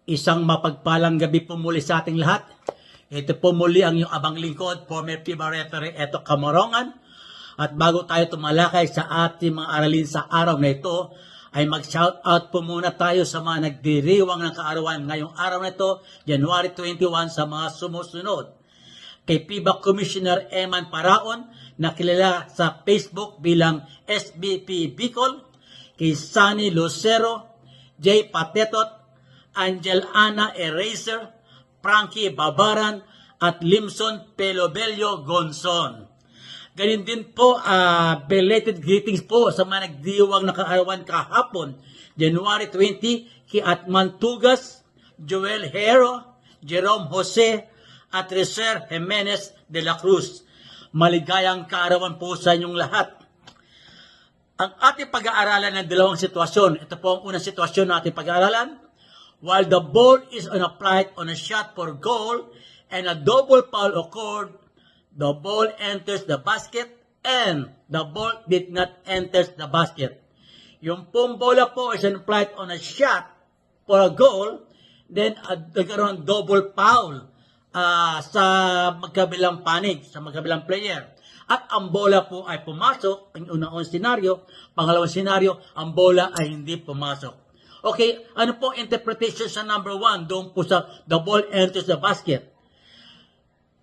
Isang mapagpalang gabi po muli sa ating lahat. Ito po muli ang iyong abang lingkod, former FIBA referee Eto Camarongan. At bago tayo tumalakay sa ating mga aralin sa araw na ito, ay mag-shout out po muna tayo sa mga nagdiriwang ng kaarawan ngayong araw na ito, January 21, sa mga sumusunod. Kay FIBA Commissioner Eman Paraon, na kilala sa Facebook bilang SBP Bicol, kay Sunny Lucero, J. Patetot, Angel Ana Eraser, Frankie Babaran, at Limson Pelobello Gonzon. Ganyan din po, belated greetings po sa mga nagdiwang na kaarawan kahapon, January 20, kay Atman Tugas, Joel Hero, Jerome Jose, at Reser Jimenez de la Cruz. Maligayang kaarawan po sa inyong lahat. Ang ating pag-aaralan ng dalawang sitwasyon, ito po ang unang sitwasyon na ating pag-aaralan. While the ball is on a flight on a shot for goal and a double foul occurred, the ball enters the basket and the ball did not enter the basket. Yung pong bola po is on a flight on a shot for a goal, then nagkaroon double foul sa magkabilang panig, sa magkabilang player. At ang bola po ay pumasok, ang unang senaryo. Pangalawang senaryo, ang bola ay hindi pumasok. Okay, ano po interpretation sa number 1? Doon po sa the ball enters the basket.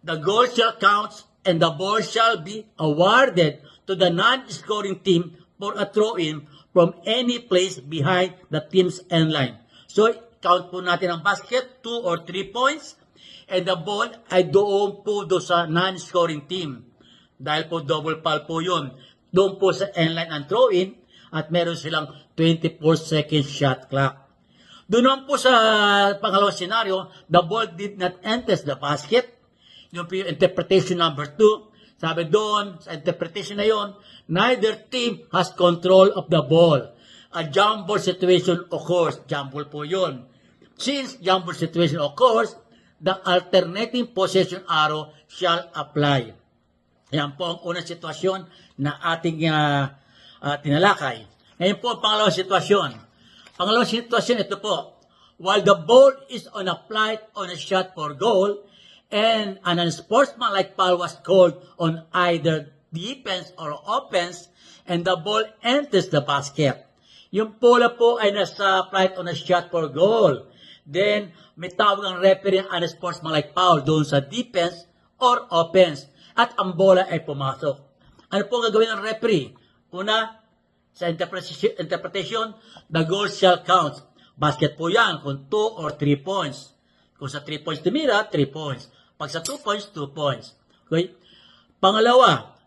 The goal shall count and the ball shall be awarded to the non-scoring team for a throw-in from any place behind the team's end line. So, count po natin ang basket, 2 or 3 points, and the ball ay doon po sa non-scoring team. Dahil po double foul po yun. Doon po sa end line ang throw-in, at meron silang 24-second shot clock. Doon naman po sa pangalawang senaryo, the ball did not enter the basket. Yung po yung interpretation number 2. Sabi doon, sa interpretation na yon, neither team has control of the ball. A jump ball situation occurs. Jump ball po yun. Since jump ball situation occurs, the alternating possession arrow shall apply. Yan po ang unang sitwasyon na ating tinalakay. Ngayon po ang pangalawang sitwasyon. Pangalawang sitwasyon, ito po. While the ball is on a flight on a shot for goal, and an unsportsmanlike foul was called on either defense or offense, and the ball enters the basket. Yung bola po ay nasa flight on a shot for goal. Then, may tawag ang referee ang unsportsmanlike foul doon sa defense or offense. At ang bola ay pumasok. Ano po gagawin ng referee? Una, sa interpretation, the goal shall count. Basket po yan kung 2 or 3 points. Kung sa 3 points tumira, 3 points. Pag sa 2 points, 2 points. Okay? Pangalawa,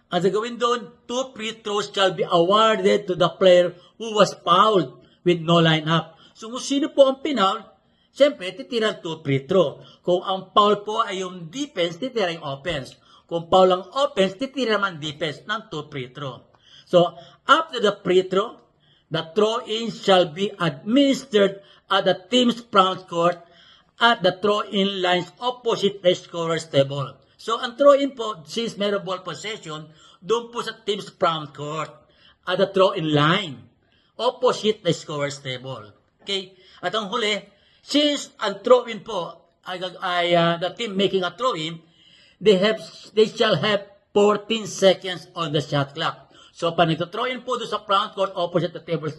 ang gagawin doon, 2 free throws shall be awarded to the player who was fouled with no line-up. So, kung sino po ang pinaul, siyempre, titira 2 free throw. Kung ang foul po ay yung defense, titira yung offense. Kung foul ang offense, titira naman defense ng 2 free throw. So, after the free throw, the throw-in shall be administered at the team's front court at the throw-in lines opposite the scorer's table. So, ang throw-in po, since meron ball possession, doon po sa team's front court at the throw-in line opposite the scorer's table. Okay? At ang huli, since ang throw-in po ay the team making a throw-in, they shall have 14 seconds on the shot clock. So, pag nagto-throw-in po doon sa front court opposite the table,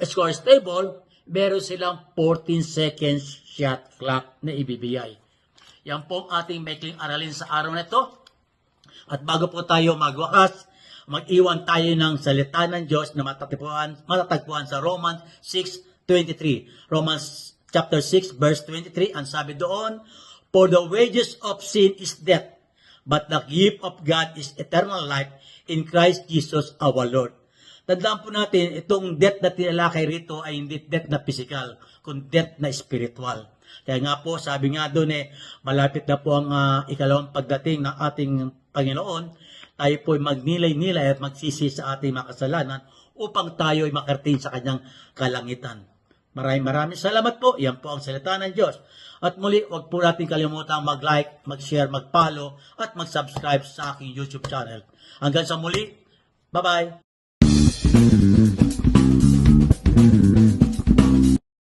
scorer's table, meron silang 14 seconds shot clock na ibibigay. Yan po ang ating maikling aralin sa araw na ito. At bago po tayo magwakas, mag-iwan tayo ng salita ng Diyos na matatagpuan sa Romans 6:23. Romans chapter 6 verse 23, ang sabi doon, for the wages of sin is death, but the gift of God is eternal life in Christ Jesus our Lord. Tandaan po natin, itong death na tinalakay rito ay hindi death na physical, kundi death na spiritual. Kaya nga po, sabi nga doon malapit na po ang ikalawang pagdating ng ating Panginoon, tayo po ay magnilay-nilay at magsisi sa ating mga kasalanan upang tayo ay makarating sa kanyang kalangitan. Maraming salamat po. Yan po ang salita ng Diyos. At muli, huwag po natin kalimutang mag-like, mag-share, mag-follow, at mag-subscribe sa aking YouTube channel. Hanggang sa muli, bye-bye!